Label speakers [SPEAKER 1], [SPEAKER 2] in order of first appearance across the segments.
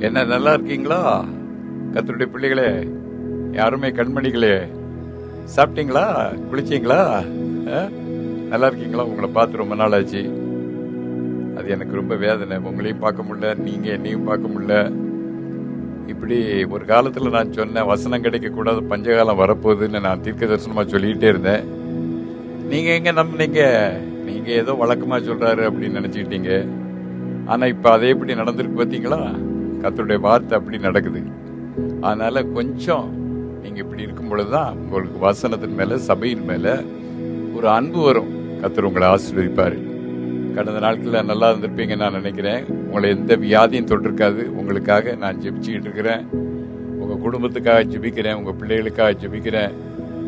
[SPEAKER 1] என்ன நல்லா இருக்கீங்களா கர்த்தருடைய பிள்ளைகளே, யாருமே கண்மணிகளே? சாப்பிட்டீங்களா? குளிச்சீங்களா? நல்லா இருக்கீங்களா? உங்களை பார்த்து ரொம்ப நாள் ஆச்சு. அது எனக்கு ரொம்ப வேதனை. உங்களையும் பார்க்க முடியல, நீங்க என்னையும் பார்க்க முடியல. இப்படி ஒரு காலத்துல நான் சொன்னேன், வசனம் கிடைக்க கூடாது, பஞ்சகாலம் வரப்போகுதுன்னு நான் தீர்க்க தரிசனமா சொல்லிக்கிட்டே இருந்தேன். நீங்க எங்க நம்பினீங்க? நீங்க ஏதோ வழக்கமா சொல்றாரு அப்படின்னு நினைச்சுக்கிட்டீங்க. ஆனா இப்ப அதே எப்படி நடந்திருக்கு பாத்தீங்களா? கர்த்தருடைய வார்த்தை அப்படி நடக்குது. அதனால கொஞ்சம் நீங்க இப்படி இருக்கும் பொழுதுதான் உங்களுக்கு வசனத்தின் மேல, சபையின் மேல ஒரு அன்பு வரும். கர்த்தர் உங்களை ஆசீர்வதிப்பாரு. கடந்த நாட்கள்ல நல்லா இருந்திருப்பீங்க நான் நினைக்கிறேன். உங்களை எந்த வியாதியும் தொட்டிருக்காது. உங்களுக்காக நான் ஜெபிச்சுக்கிட்டு இருக்கிறேன். உங்க குடும்பத்துக்காக ஜெபிக்கிறேன், உங்க பிள்ளைகளுக்காக ஜெபிக்கிறேன்,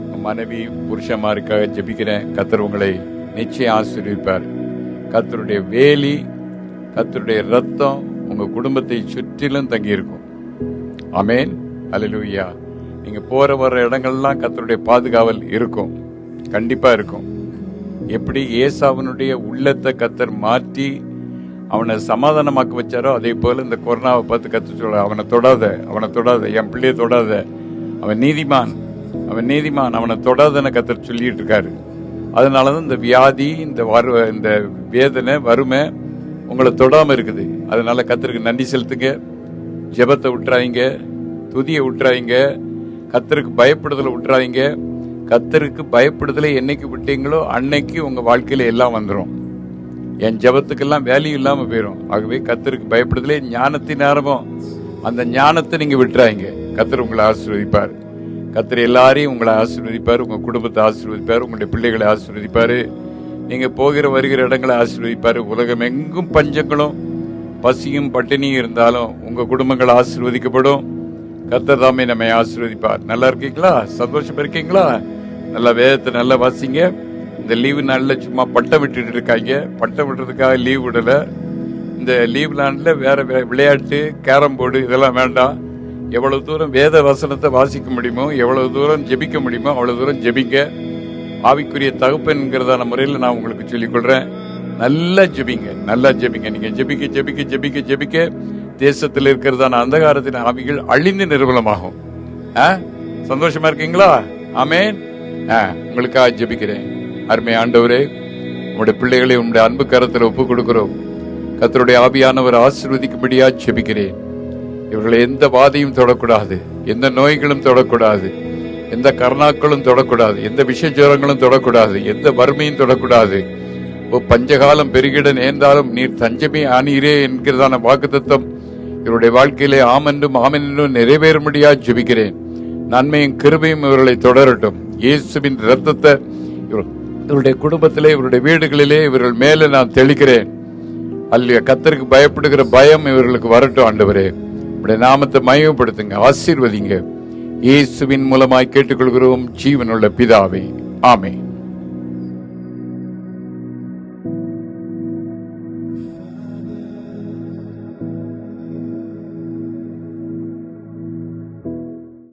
[SPEAKER 1] உங்க மனைவி புருஷன்மாருக்காக ஜெபிக்கிறேன். கர்த்தர் உங்களை நிச்சயம் ஆசீர்வதிப்பார். கர்த்தருடைய வேலி, கர்த்தருடைய ரத்தம் உங்க குடும்பத்தை சுற்றிலும் தங்கி இருக்கும். ஆமென், அல்லேலூயா. நீங்க போற வர இடங்கள்லாம் கர்த்தருடைய பாதுகாவல் இருக்கும், கண்டிப்பா இருக்கும். எப்படி ஏசாவனுடைய உள்ளத்தை கர்த்தர் மாற்றி அவனை சமாதானமாக்க வச்சாரோ, அதே போல இந்த கொரோனாவை பார்த்து கர்த்தர் சொல்ல, அவனை தொடாத, அவனை தொடாத, என் பிள்ளைய தொடாத, அவன் நீதிமான், அவன் நீதிமான், அவனை தொடாதன்னு கர்த்தர் சொல்லிட்டு இருக்காரு. அதனாலதான் இந்த வியாதி, இந்த வேதனை, வறுமை உங்களை தொடாம இருக்குது. அதனால கர்த்தருக்கு நன்றி செலுத்துங்க. ஜெபத்தை விட்டுறாதீங்க, துதியை விட்டுறாதீங்க, கர்த்தருக்கு பயப்படுதலை விட்டுறாதீங்க. கர்த்தருக்கு பயப்படுதலை என்னைக்கு விட்டீங்களோ அன்னைக்கு உங்க வாழ்க்கையில எல்லாம் வந்துடும். என் ஜெபத்துக்கெல்லாம் வேல்யூ இல்லாம போயிடும். ஆகவே கர்த்தருக்கு பயப்படுதலே ஞானத்தின் ஆரம்பம். அந்த ஞானத்தை நீங்க விட்டுறாங்க. கர்த்தர் உங்களை ஆசீர்வதிப்பார். கர்த்தர் எல்லாரையும் உங்களை ஆசீர்வதிப்பார். உங்க குடும்பத்தை ஆசீர்வதிப்பார். உங்களுடைய பிள்ளைகளை ஆசீர்வதிப்பாரு. நீங்க போகிற வருகிற இடங்களை ஆசீர்வதிப்பாரு. உலகம் எங்கும் பஞ்சங்களும் பசியும் பட்டினியும் இருந்தாலும் உங்க குடும்பங்கள் ஆசீர்வதிக்கப்படும். கர்த்தர் தாமே நம்மை ஆசீர்வதிப்பார். நல்லா இருக்கீங்களா? சந்தோஷமா இருக்கீங்களா? நல்ல வேதத்தை நல்லா வாசிங்க. இந்த லீவு நாள்ல சும்மா பட்டம் விட்டுட்டு இருக்காங்க. பட்டம் விடுறதுக்காக லீவ் விடல. இந்த லீவ் நாள்ல வேற விளையாட்டு, கேரம் போர்டு இதெல்லாம் வேண்டாம். எவ்வளவு தூரம் வேத வசனத்தை வாசிக்க முடியுமோ, எவ்வளவு தூரம் ஜெபிக்க முடியுமோ அவ்வளவு தூரம் ஜெபிங்க. ஆவிக்குரிய தகப்பன்கிறதான முறையில் நான் உங்களுக்கு சொல்லிக் கொள்றேன். நல்லா ஜெபிங்க, நல்லா ஜெபிங்க. நீங்க ஜெபிக்க ஜெபிக்க ஜெபிக்க ஜெபிக்க தேசத்தில் இருக்கிறதான அந்தகாரத்தின் ஆவிகள் அழிந்து நிர்மூலமாகும். சந்தோஷமா இருக்கீங்களா? ஆமென். உங்களுக்காக ஜெபிக்கிறேன். அருமை ஆண்டவரே, உங்களுடைய பிள்ளைகளை உங்களுடைய அன்பு கரத்தில் ஒப்புக் கொடுக்கிறோம். கர்த்தருடைய ஆவியானவர் ஆசீர்வதிக்கும்படியா ஜெபிக்கிறேன். இவர்களை எந்த வாதையும் தொடக்கூடாது, எந்த நோய்களும் தொடக்கூடாது, எந்த கர்ணாக்களும் தொடக்கூடாது, எந்த விஷஜரங்களும் தொடக்கூடாது, எந்த வறுமையும் தொடக்கூடாது. பஞ்சகாலம் பெருகிட நேர்ந்தாலும் நீர் தஞ்சமே ஆனீரே என்கிறதான வாக்குத்தத்தம் இவருடைய வாழ்க்கையிலே ஆமென்றும் ஆமென்றும் நிறைவேறும்படியா ஜெபிக்கிறேன். நன்மையும் கிருபையும் இவர்களை தொடரட்டும். இயேசுவின் இரத்தத்தை இவருடைய குடும்பத்திலே, இவருடைய வீடுகளிலே இவர்கள் மேல நான் தெளிக்கிறேன். அல்ல, கர்த்தருக்கு பயப்படுகிற பயம் இவர்களுக்கு வரட்டும். ஆண்டவரே, உடைய நாமத்தை மகிமைப்படுத்துங்க, ஆசீர்வதிங்க. இயேசுவின் மூலமாய் கேட்டுக்கொள்கிறோம் ஜீவனுள்ள பிதாவே, ஆமென்.